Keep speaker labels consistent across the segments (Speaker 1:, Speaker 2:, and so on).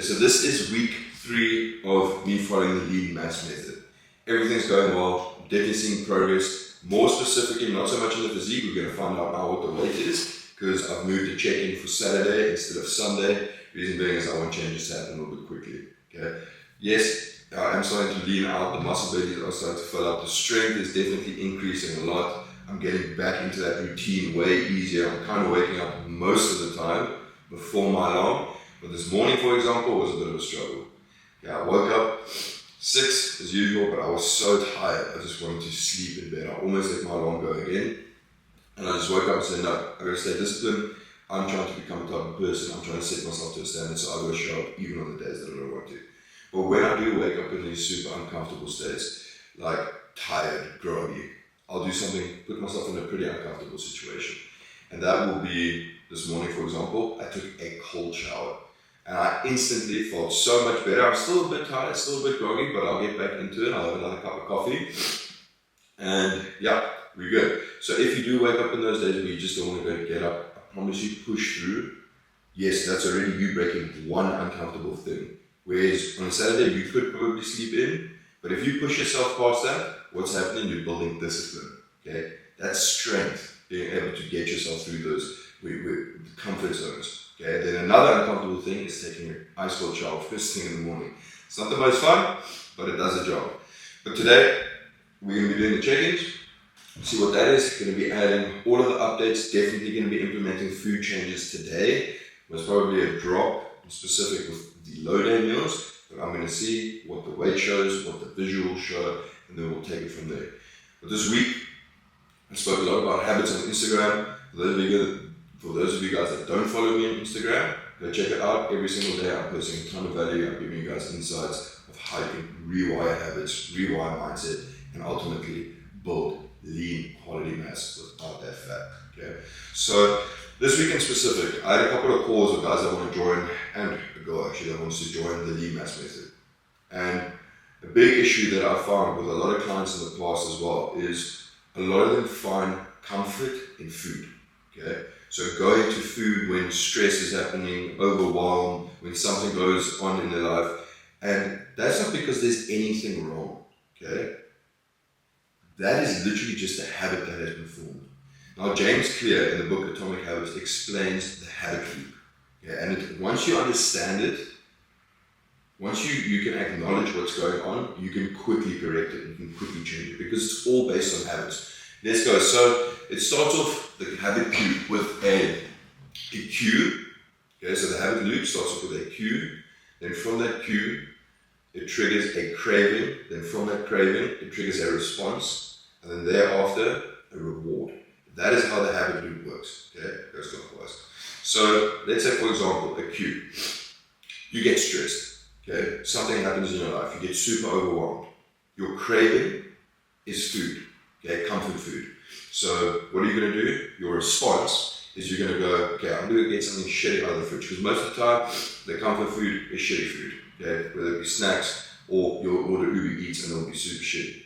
Speaker 1: So this is week 3 of me following the lean mass method. Everything's going well, I'm definitely seeing progress. More specifically, not so much in the physique, we're going to find out now what the weight is, because I've moved the check-in for Saturday instead of Sunday. Reason being is I want changes to happen a little bit quickly. Okay. Yes, I am starting to lean out, the muscle bellies are starting to fill up, the strength is definitely increasing a lot. I'm getting back into that routine way easier. I'm kind of waking up most of the time before my alarm. But this morning, for example, was a bit of a struggle. Yeah, I woke up 6 as usual, but I was so tired, I just wanted to sleep in bed. I almost let my alarm go again. And I just woke up and said, no, I've got to stay disciplined. I'm trying to become a type of person. I'm trying to set myself to a standard, so I will show up even on the days that I don't want to. But when I do wake up in these super uncomfortable states, like tired, groggy, I'll do something, put myself in a pretty uncomfortable situation. And that will be, this morning for example, I took a cold shower. And I instantly felt so much better. I'm still a bit tired, still a bit groggy, but I'll get back into it. I'll have another cup of coffee. And yeah, we're good. So if you do wake up in those days where you just don't want to go to get up, I promise you, push through. Yes, that's already you breaking one uncomfortable thing. Whereas on a Saturday, you could probably sleep in. But if you push yourself past that, what's happening? You're building discipline. Okay, that's strength, being able to get yourself through those comfort zones. Okay, then another uncomfortable thing is taking an ice cold shower first thing in the morning. It's not the most fun, but it does the job. But today, we're going to be doing the check-ins. See what that is. Going to be adding all of the updates. Definitely going to be implementing food changes today. There's probably a drop specific with the low day meals, but I'm going to see what the weight shows, what the visuals show, and then we'll take it from there. But this week, I spoke a lot about habits on Instagram. For those of you guys that don't follow me on Instagram, go check it out. Every single day I'm posting a ton of value. I'm giving you guys insights of how you can rewire habits, rewire mindset, and ultimately build lean quality mass without that fat. Okay. So this week in specific, I had a couple of calls of guys that want to join, and a girl actually that wants to join the lean mass method. And a big issue that I found with a lot of clients in the past as well is a lot of them find comfort in food. Okay. So going to food when stress is happening, overwhelm, when something goes on in their life, and that's not because there's anything wrong. Okay. That is literally just a habit that has been formed. Now, James Clear in the book Atomic Habits explains the habit loop. Yeah, and once you understand it, once you can acknowledge what's going on, you can quickly correct it, you can quickly change it, because it's all based on habits. Let's go. So it starts off the habit loop with a cue. Okay, so the habit loop starts off with a cue. Then from that cue, it triggers a craving. Then from that craving, it triggers a response. And then thereafter, a reward. That is how the habit loop works. Okay, goes clockwise. So let's say, for example, a cue. You get stressed. Okay, something happens in your life. You get super overwhelmed. Your craving is food. Okay, comfort food. So what are you going to do? Your response is you're going to go, okay, I'm going to get something shitty out of the fridge, because most of the time, the comfort food is shitty food. Okay, whether it be snacks or you'll order Uber Eats and it'll be super shitty.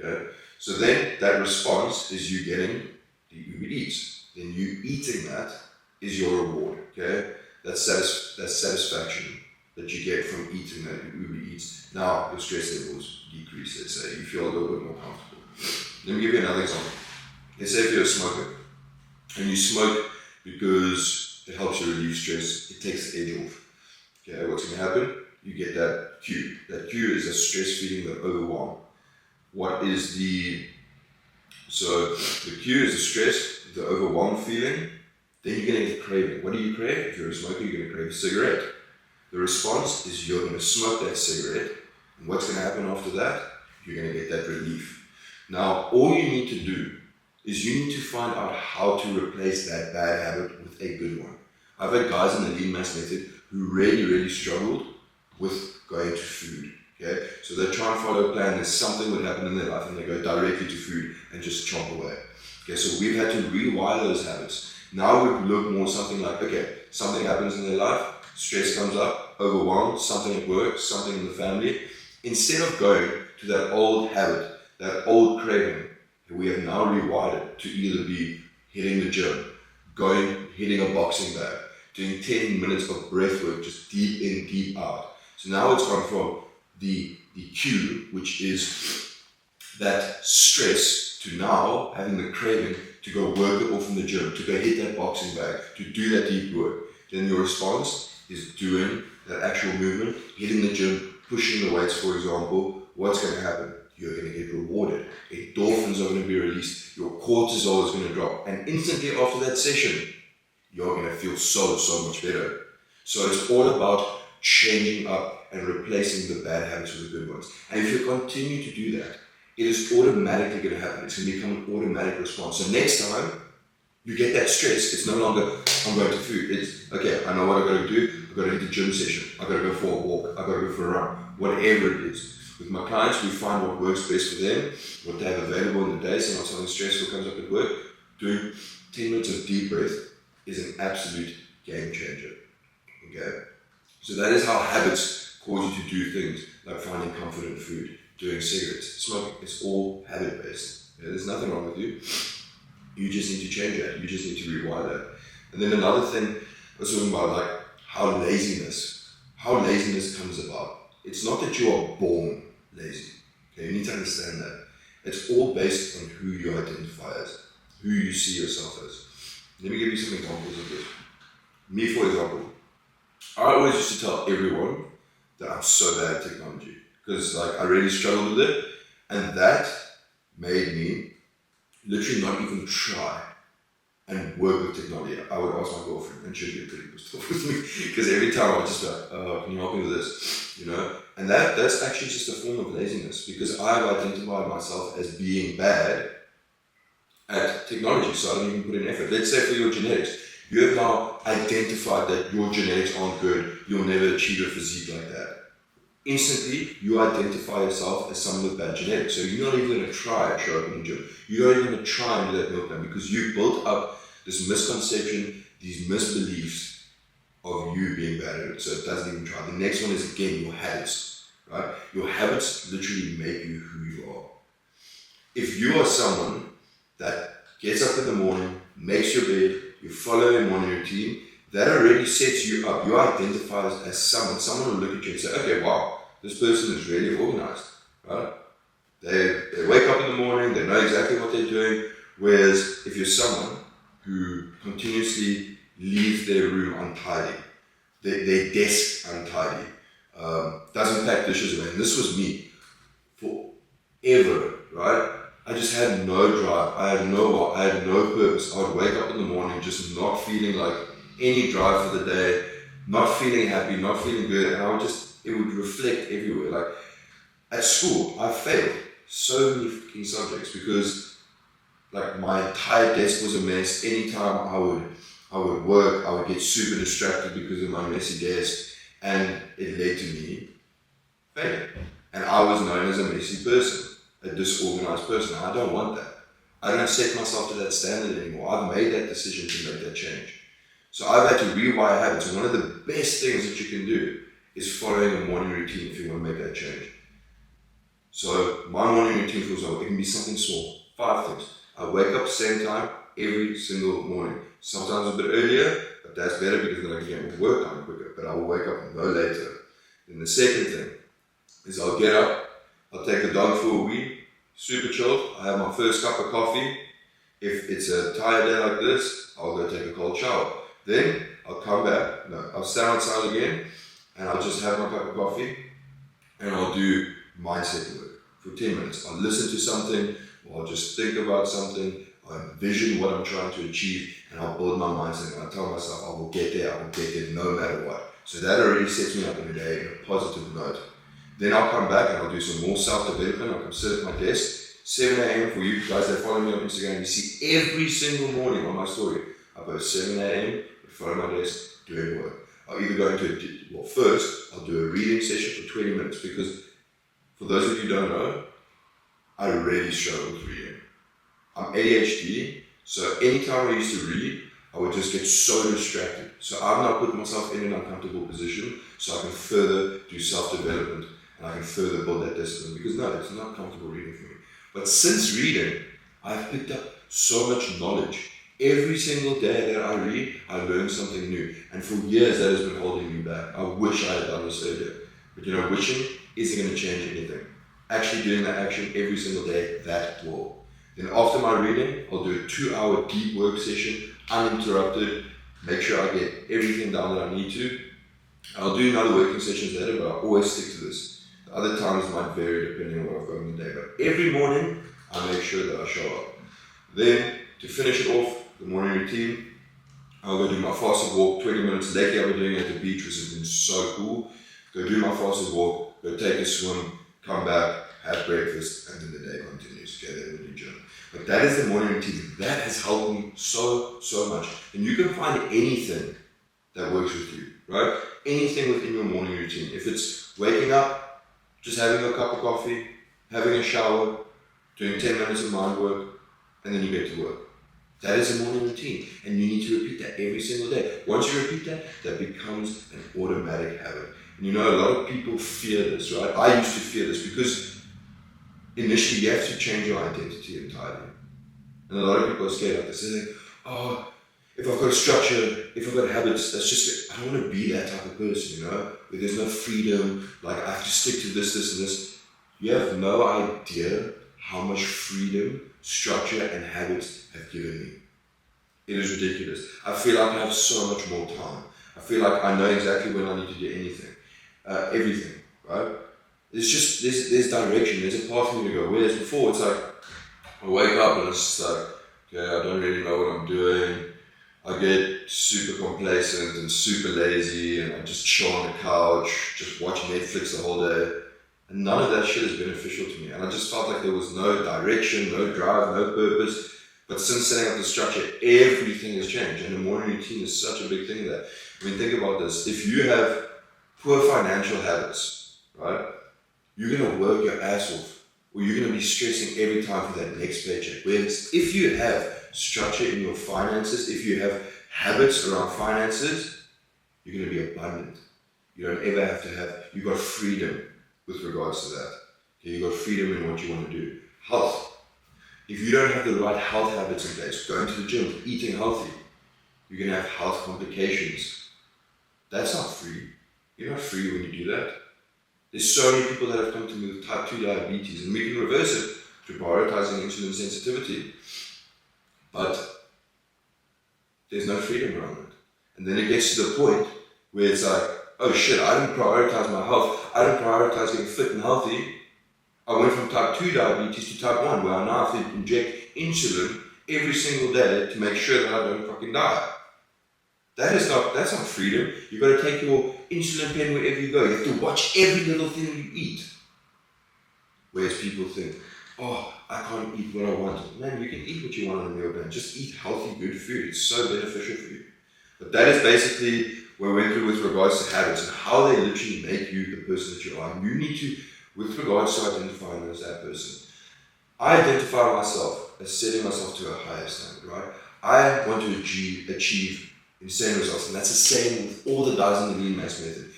Speaker 1: Okay, so then that response is you getting the Uber Eats. Then you eating that is your reward. Okay, that's satisfaction that you get from eating that Uber Eats. Now your stress levels decrease. Let's say you feel a little bit more comfortable. Let me give you another example. Let's say if you're a smoker and you smoke because it helps you relieve stress, it takes the edge off. Okay, what's going to happen? You get that cue. That cue is a stress feeling, that overwhelm. So the cue is the stress, the overwhelm feeling. Then you're going to get craving. What do you crave? If you're a smoker, you're going to crave a cigarette. The response is you're going to smoke that cigarette. And what's going to happen after that? You're going to get that relief. Now, all you need to do is you need to find out how to replace that bad habit with a good one. I've had guys in the lean mass method who really, really struggled with going to food. Okay, so they try and follow a plan, and something would happen in their life, and they go directly to food and just chomp away. Okay, so we've had to rewire those habits. Now we look more something like, okay, something happens in their life, stress comes up, overwhelmed, something at work, something in the family. Instead of going to that old habit, that old craving, we have now rewired it to either be hitting the gym, hitting a boxing bag, doing 10 minutes of breath work, just deep in, deep out. So now it's gone from the cue, which is that stress, to now having the craving to go work it off in the gym, to go hit that boxing bag, to do that deep work. Then your response is doing that actual movement, hitting the gym, pushing the weights, for example. What's going to happen? You're going to get rewarded. Endorphins are going to be released. Your cortisol is going to drop. And instantly after that session, you're going to feel so much better. So it's all about changing up and replacing the bad habits with the good ones. And if you continue to do that, it is automatically going to happen. It's going to become an automatic response. So next time you get that stress, it's no longer, I'm going to food. It's, okay, I know what I've got to do. I've got to hit the gym session. I've got to go for a walk. I've got to go for a run. Whatever it is. With my clients, we find what works best for them, what they have available in the day. So when something stressful comes up at work, doing 10 minutes of deep breath is an absolute game changer. Okay? So that is how habits cause you to do things like finding comfort in food, doing cigarettes, smoking. It's all habit-based. Okay? There's nothing wrong with you. You just need to change that. You just need to rewire that. And then another thing I was talking about, like how laziness comes about. It's not that you are born lazy. Okay, you need to understand that. It's all based on who you identify as, who you see yourself as. Let me give you some examples of this. Me, for example, I always used to tell everyone that I'm so bad at technology because I really struggled with it, and that made me literally not even try and work with technology. I would ask my girlfriend, and she'd get pretty pissed off with me because every time I would just be like, oh, can you help me with this? You know? And that's actually just a form of laziness because I've identified myself as being bad at technology, so I don't even put in effort. Let's say for your genetics, you have now identified that your genetics aren't good, you'll never achieve a physique like that. Instantly, you identify yourself as someone with bad genetics. So you're not even going to try and show up in the gym. You're not even going to try and do that meal plan because you've built up this misconception, these misbeliefs of you being bad at it. So it doesn't even try. The next one is, again, your habits. Right? Your habits literally make you who you are. If you are someone that gets up in the morning, makes your bed, you follow your morning routine, that already sets you up. You identify as someone will look at you and say, okay, wow, this person is really organized, right? They wake up in the morning, they know exactly what they're doing. Whereas if you're someone who continuously leaves their room untidy, their desk untidy, doesn't pack dishes away, and this was me forever, right? I just had no drive, I had no purpose. I would wake up in the morning just not feeling like any drive for the day, not feeling happy, not feeling good, and it would reflect everywhere. Like at school, I failed so many freaking subjects because like my entire desk was a mess. Anytime I would work, I would get super distracted because of my messy desk, and it led to me failing. And I was known as a messy person, a disorganized person. I don't want that. I don't set myself to that standard anymore. I've made that decision to make that change. So I've had to rewire habits, and one of the best things that you can do is following a morning routine if you want to make that change. So my morning routine, for example, it can be something small, 5 things. I wake up same time every single morning. Sometimes a bit earlier, but that's better because then I can get more work done quicker, but I will wake up no later. Then the second thing is I'll get up, I'll take the dog for a wee, super chilled, I have my first cup of coffee. If it's a tired day like this, I'll go take a cold shower. Then I'll come back, I'll stand outside again, and I'll just have my cup of coffee, and I'll do mindset work for 10 minutes. I'll listen to something, or I'll just think about something, I'll envision what I'm trying to achieve, and I'll build my mindset, and I'll tell myself I will get there no matter what. So that already sets me up in the day in a positive note. Then I'll come back and I'll do some more self-development. I'll come sit at my desk, 7 a.m. for you guys that follow me on Instagram. You see every single morning on my story, I post 7 a.m. follow my desk, doing work. I'll either go into, first, I'll do a reading session for 20 minutes because for those of you who don't know, I really struggle with reading. I'm ADHD, so anytime I used to read, I would just get so distracted. So I've now put myself in an uncomfortable position so I can further do self-development and I can further build that discipline because no, it's not comfortable reading for me. But since reading, I've picked up so much knowledge. Every single day that I read, I learn something new. And for years, that has been holding me back. I wish I had done this earlier. But you know, wishing isn't going to change anything. Actually doing that action every single day, that will. Then after my reading, I'll do a 2-hour deep work session, uninterrupted, make sure I get everything down that I need to. I'll do another working sessions later, but I always stick to this. The other times might vary depending on what I've got in the day, but every morning, I make sure that I show up. Then, to finish it off, the morning routine, I'll go do my fasted walk, 20 minutes. Lately I've been doing it at the beach, which has been so cool. Go do my fasted walk, go take a swim, come back, have breakfast, and then the day continues. Okay, then we do gym. But that is the morning routine. That has helped me so much. And you can find anything that works with you, right? Anything within your morning routine. If it's waking up, just having a cup of coffee, having a shower, doing 10 minutes of mind work, and then you get to work. That is a morning routine, and you need to repeat that every single day. Once you repeat that, that becomes an automatic habit. And you know, a lot of people fear this, right? I used to fear this because initially you have to change your identity entirely. And a lot of people are scared of this. They're like, oh, if I've got a structure, if I've got habits, that's just, I don't want to be that type of person, you know? Where there's no freedom, like I have to stick to this, and this. You have no idea how much freedom, structure, and habits have given me. It is ridiculous. I feel like I have so much more time. I feel like I know exactly when I need to do anything, everything, right? It's just, there's direction, there's a path for me to go. Whereas before, it's like, I wake up and it's just like, okay, I don't really know what I'm doing. I get super complacent and super lazy, and I just chill on the couch, just watch Netflix the whole day. And none of that shit is beneficial to me. And I just felt like there was no direction, no drive, no purpose. But since setting up the structure, everything has changed. And the morning routine is such a big thing there. I mean, think about this. If you have poor financial habits, right, you're going to work your ass off. Or you're going to be stressing every time for that next paycheck. Whereas if you have structure in your finances, if you have habits around finances, you're going to be abundant. You don't ever have to have, you've got freedom with regards to that. Okay, you've got freedom in what you want to do. Health. If you don't have the right health habits in place, going to the gym, eating healthy, you're going to have health complications. That's not free. You're not free when you do that. There's so many people that have come to me with type 2 diabetes, and we can reverse it through prioritizing insulin sensitivity. But there's no freedom around it. And then it gets to the point where it's like, oh shit, I didn't prioritize my health. I didn't prioritize getting fit and healthy. I went from type 2 diabetes to type 1, where I now have to inject insulin every single day to make sure that I don't fucking die. That's not freedom. You've got to take your insulin pen wherever you go. You have to watch every little thing you eat. Whereas people think, oh, I can't eat what I want. Man, you can eat what you want on a meal plan. Just eat healthy, good food. It's so beneficial for you. But that is basically what we went through with regards to habits and how they literally make you the person that you are. And you need to, with regards to identifying as that person, I identify myself as setting myself to a higher standard, right? I want to achieve insane results, and that's the same with all the guys in the lean mass method.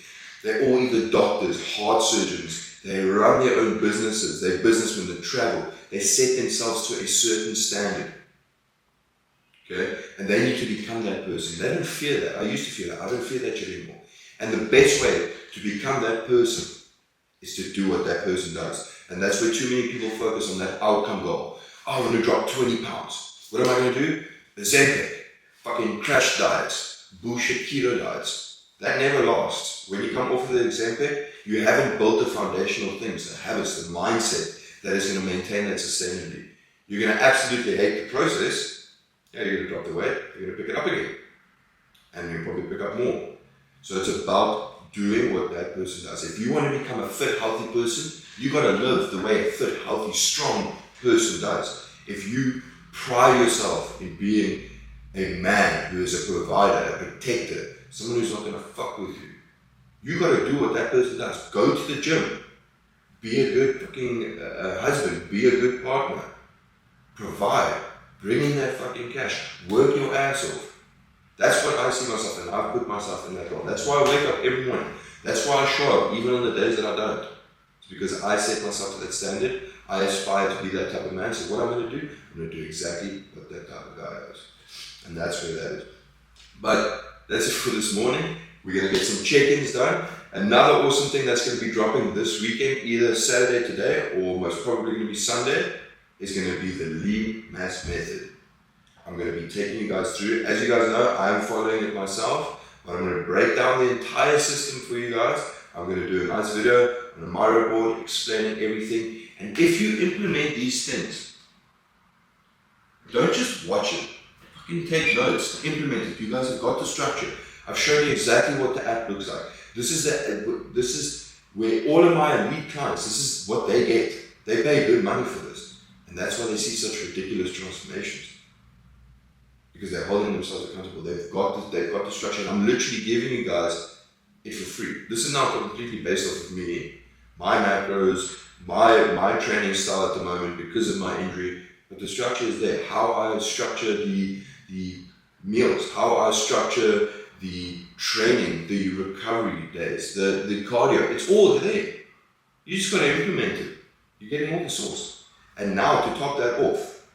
Speaker 1: They're all either doctors, heart surgeons, they run their own businesses, they're businessmen, they travel, they set themselves to a certain standard. Okay? And they need to become that person. They don't fear that. I used to fear that. I don't fear that shit anymore. And the best way to become that person is to do what that person does. And that's where too many people focus on that outcome goal. Oh, I want to drop 20 pounds. What am I going to do? Ozempic. Fucking crash diets, bullshit keto diets. That never lasts. When you come off of the Ozempic, you haven't built the foundational things, the habits, the mindset that is going to maintain that sustainability. You're going to absolutely hate the process. Yeah, you're going to drop the weight, you're going to pick it up again. And you'll probably pick up more. So it's about doing what that person does. If you want to become a fit, healthy person, you got to live the way a fit, healthy, strong person does. If you pride yourself in being a man who is a provider, a protector, someone who's not going to fuck with you, you got to do what that person does. Go to the gym. Be a good fucking husband. Be a good partner. Provide. Bring in that fucking cash. Work your ass off. That's what I see myself in. I've put myself in that role. That's why I wake up every morning. That's why I show up, even on the days that I don't. It's because I set myself to that standard. I aspire to be that type of man. So what I'm going to do, I'm going to do exactly what that type of guy does. And that's where that is. But that's it for this morning. We're going to get some check-ins done. Another awesome thing that's going to be dropping this weekend, either Saturday today or most probably going to be Sunday, is going to be the lean mass method. I'm going to be taking you guys through it. As you guys know, I'm following it myself, but I'm going to break down the entire system for you guys. I'm going to do a nice video on a Miro board explaining everything. And if you implement these things, don't just watch it. Fucking take notes, implement it. You guys have got the structure. I've shown you exactly what the app looks like. This is where all of my elite clients, this is what they get. They pay good money for this. And that's why they see such ridiculous transformations. Because they're holding themselves accountable. They've got the structure. And I'm literally giving you guys it for free. This is now completely based off of me, my macros, my training style at the moment because of my injury. But the structure is there. How I structure the meals, how I structure the training, the recovery days, the cardio, it's all there. You just got to implement it. You're getting all the source. And now to top that off,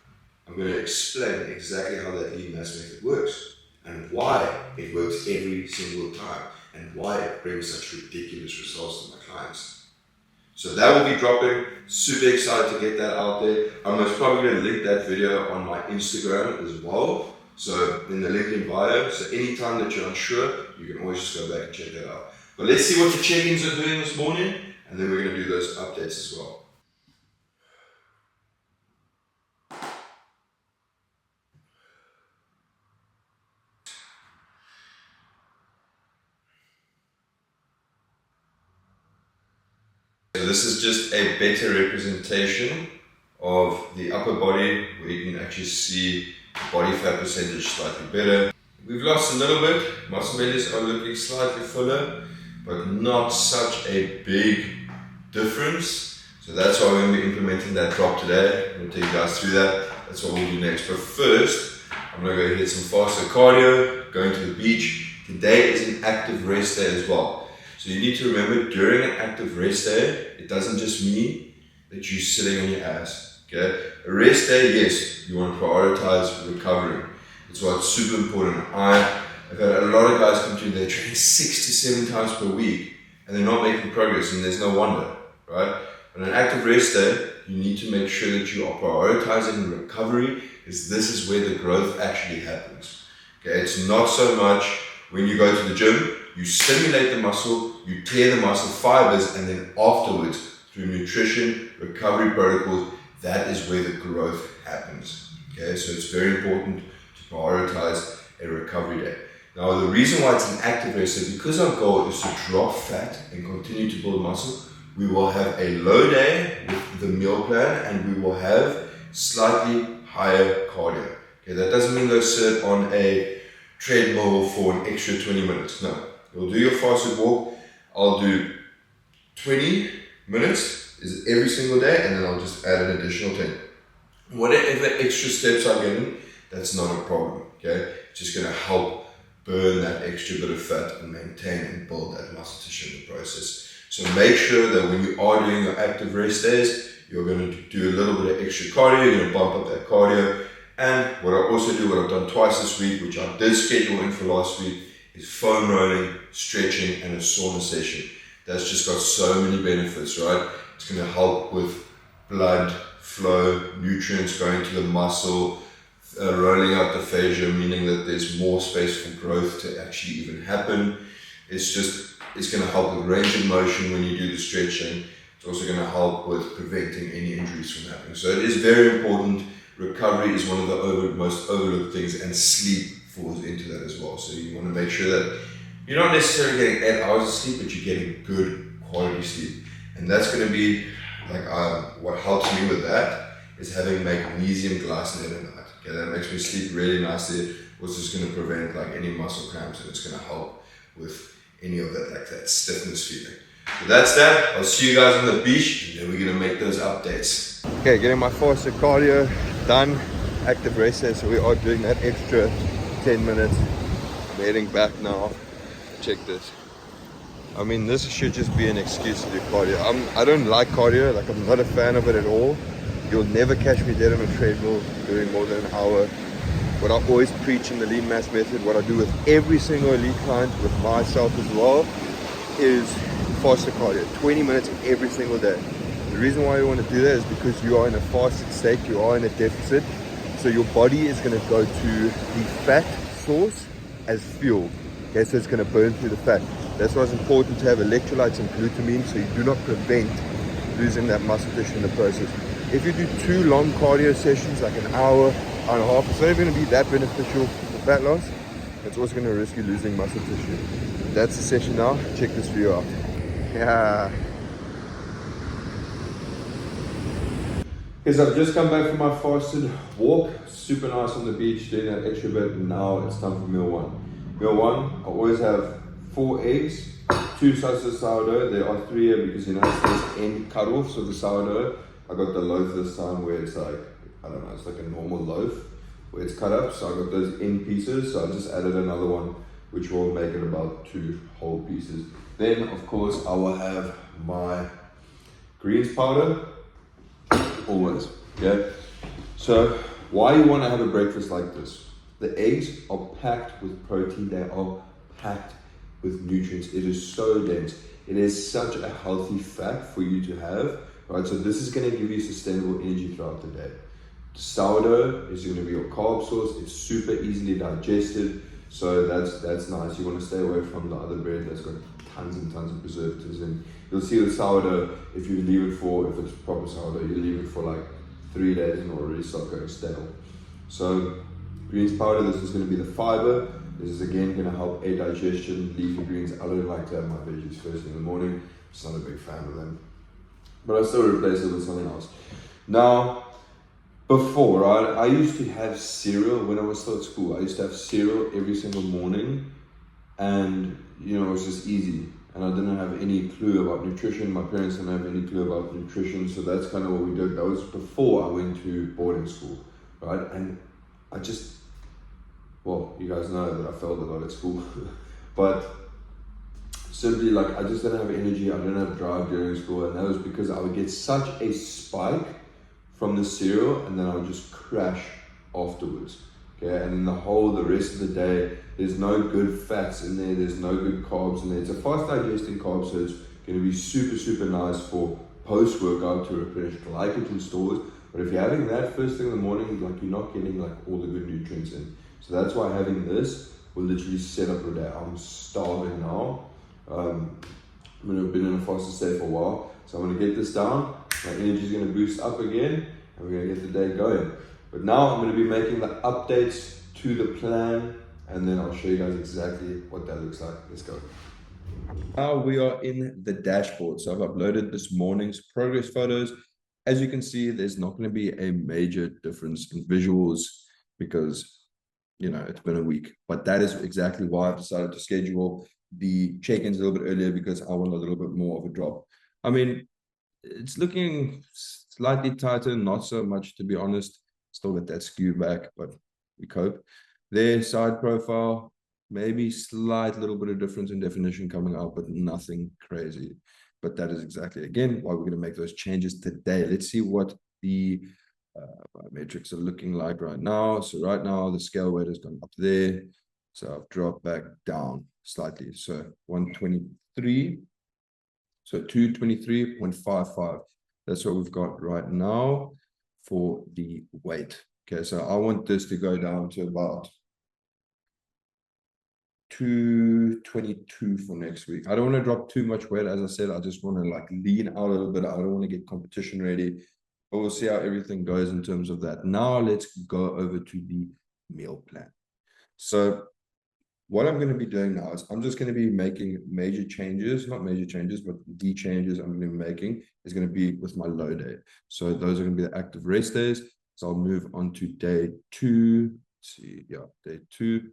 Speaker 1: I'm going to explain exactly how that lean mass method works and why it works every single time and why it brings such ridiculous results to my clients. So that will be dropping. Super excited to get that out there. I'm most probably going to link that video on my Instagram as well. So in the link in bio. So anytime that you're unsure, you can always just go back and check that out. But let's see what the check-ins are doing this morning, and then we're going to do those updates as well. So this is just a better representation of the upper body where you can actually see the body fat percentage slightly better. We've lost a little bit, muscle bellies are looking slightly fuller, but not such a big difference. So that's why we're going to be implementing that drop today. I'm going to take you guys through that. That's what we'll do next. But first, I'm going to go hit some faster cardio, going to the beach. Today is an active rest day as well. So you need to remember, during an active rest day, it doesn't just mean that you're sitting on your ass, okay? A rest day, yes, you want to prioritize recovering. That's why it's super important. I've had a lot of guys come to me, they're training 6 to 7 times per week, and they're not making progress, and there's no wonder, right? On an active rest day, you need to make sure that you are prioritizing recovery, because this is where the growth actually happens, okay? It's not so much when you go to the gym, you stimulate the muscle, you tear the muscle fibers, and then afterwards, through nutrition, recovery protocols, that is where the growth happens. Okay, so it's very important to prioritize a recovery day. Now, the reason why it's an active rest is because our goal is to drop fat and continue to build muscle. We will have a low day with the meal plan, and we will have slightly higher cardio. Okay, that doesn't mean go sit on a treadmill for an extra 20 minutes. No. You'll do your fasted walk. I'll do 20 minutes is every single day, and then I'll just add an additional 10. Whatever extra steps I get in, that's not a problem, okay? It's just gonna help burn that extra bit of fat and maintain and build that muscle tissue in the process. So make sure that when you are doing your active rest days, you're gonna do a little bit of extra cardio, you're gonna bump up that cardio. And what I also do, what I've done twice this week, which I did schedule in for last week, is foam rolling, stretching, and a sauna session. That's just got so many benefits, right? It's going to help with blood flow, nutrients going to the muscle, rolling out the fascia, meaning that there's more space for growth to actually even happen. It's going to help with range of motion when you do the stretching. It's also going to help with preventing any injuries from happening. So it is very important. Recovery is one of the most overlooked things, and sleep falls into that as well. So you want to make sure that you're not necessarily getting 8 hours of sleep, but you're getting good quality sleep. And that's going to be like what helps me with that is having magnesium glycinate at night. Okay, that makes me sleep really nicely. It's just going to prevent like any muscle cramps, and it's going to help with any of that, like that stiffness feeling. So that's that. I'll see you guys on the beach, and then we're going to make those updates. Okay, getting my fasted cardio done, active rest day, so we are doing that extra 10 minutes. I'm heading back now. Check this. I mean, this should just be an excuse to do cardio. I don't like cardio, like I'm not a fan of it at all. You'll never catch me dead on a treadmill doing more than an hour. what I always preach in the lean mass method, what I do with every single elite client, with myself as well, is faster cardio, 20 minutes every single day. The reason why you want to do that is because you are in a fasted state, you are in a deficit, so your body is going to go to the fat source as fuel. Okay, so it's going to burn through the fat. That's why it's important to have electrolytes and glutamine, so you do not prevent losing that muscle tissue in the process. If you do 2 long cardio sessions, like an hour and a half, it's not even going to be that beneficial for fat loss. It's also going to risk you losing muscle tissue. That's the session now. Check this video out. Yeah. Because I've just come back from my fasted walk. Super nice on the beach, doing that extra bit. And now it's time for meal one. Meal one, I always have 4 eggs, 2 slices of sourdough. There are 3 here because, you know, it's this end cut-offs of the sourdough. I got the loaf this time where it's like, I don't know, it's like a normal loaf where it's cut up. So I got those end pieces. So I just added another one, which will make it about 2 whole pieces. Then, of course, I will have my greens powder. Always, yeah. So why you want to have a breakfast like this? The eggs are packed with protein. They are packed with nutrients. It is so dense. It is such a healthy fat for you to have, right? So this is going to give you sustainable energy throughout the day. Sourdough is going to be your carb source. It's super easily digested, so that's nice. You want to stay away from the other bread that's got tons and tons of preservatives in. You'll see the sourdough, if you leave it for, if it's proper sourdough, you leave it for like 3 days and it'll already start going stale. So greens powder, this is going to be the fiber. This is again going to help aid digestion. Leafy greens, I don't like to have my veggies first thing in the morning. Just not a big fan of them. But I still replace it with something else. Now, before, right, I used to have cereal when I was still at school. I used to have cereal every single morning, and you know, it was just easy. And I didn't have any clue about nutrition. My parents didn't have any clue about nutrition, so that's kind of what we did. That was before I went to boarding school, right? And I just, well, you guys know that I failed a lot at school, but simply like I just didn't have energy. I didn't have drive during school, and that was because I would get such a spike from the cereal, and then I would just crash afterwards. Okay, and then the rest of the day, there's no good fats in there, there's no good carbs in there. It's a fast digesting carb, so it's going to be super, super nice for post-workout to replenish glycogen stores. But if you're having that first thing in the morning, like you're not getting like all the good nutrients in. So that's why having this will literally set up your day. I'm starving now. I've been in a fasted state for a while, so I'm going to get this down. My energy is going to boost up again, and we're going to get the day going. But now I'm going to be making the updates to the plan, and then I'll show you guys exactly what that looks like. Let's go. Now we are in the dashboard. So I've uploaded this morning's progress photos. As you can see, there's not going to be a major difference in visuals because, you know, it's been a week. But that is exactly why I've decided to schedule the check-ins a little bit earlier, because I want a little bit more of a drop. I mean, it's looking slightly tighter, not so much, to be honest. Still got that skew back, but we cope. Their side profile, maybe slight little bit of difference in definition coming out, but nothing crazy. But that is exactly, again, why we're going to make those changes today. Let's see what the metrics are looking like right now. So right now, the scale weight has gone up there. So I've dropped back down slightly. So 123. So 223.55. That's what we've got right now for the weight. Okay, so I want this to go down to about 222 for next week. I don't want to drop too much weight. As I said, I just want to like lean out a little bit. I don't want to get competition ready, but we'll see how everything goes in terms of that. Now let's go over to the meal plan. So what I'm going to be doing now is I'm just going to be making major changes, not major changes, but the changes I'm going to be making is going to be with my low day. So those are going to be the active rest days. So I'll move on to day 2. Let's see, yeah, day 2.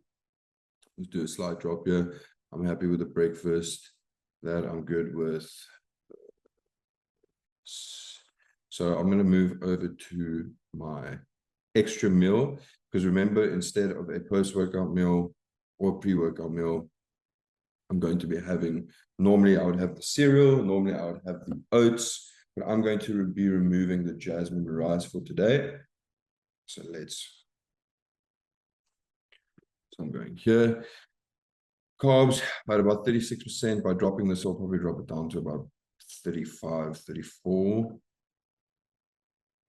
Speaker 1: Let's do a slight drop here. I'm happy with the breakfast. That I'm good with. So I'm going to move over to my extra meal, because remember, instead of a post-workout meal or pre-workout meal, I'm going to be having, normally I would have the cereal, normally I would have the oats, but I'm going to be removing the jasmine rice for today. So let's
Speaker 2: So I'm going here. Carbs at about 36%. By dropping this, I'll probably drop it down to about 35, 34.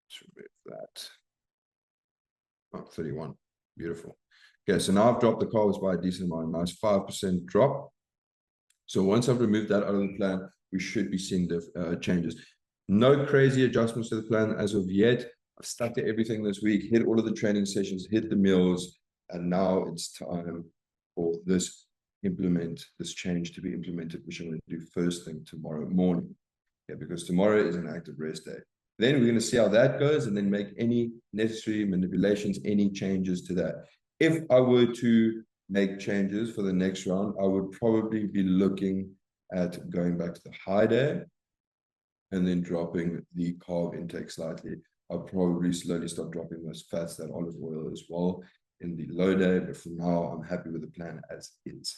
Speaker 2: Let's remove that. Oh, 31. Beautiful. Okay, so now I've dropped the carbs by a decent amount. Nice 5% drop. So once I've removed that out of the plan, we should be seeing the changes. No crazy adjustments to the plan as of yet. I've stuck to everything this week, hit all of the training sessions, hit the meals, and now it's time for this change to be implemented, which I'm going to do first thing tomorrow morning. Yeah, because tomorrow is an active rest day. Then we're going to see how that goes and then make any necessary manipulations, any changes to that. If I were to make changes for the next round, I would probably be looking at going back to the high day and then dropping the carb intake slightly. I'll probably slowly start dropping those fats, that olive oil as well in the low day, but for now, I'm happy with the plan as is.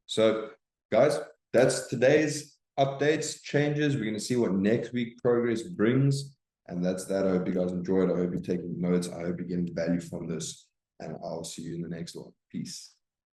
Speaker 2: So, guys, that's today's updates, changes. We're going to see what next week progress brings. And that's that. I hope you guys enjoyed. I hope you're taking notes. I hope you're getting value from this. And I'll see you in the next one. Peace.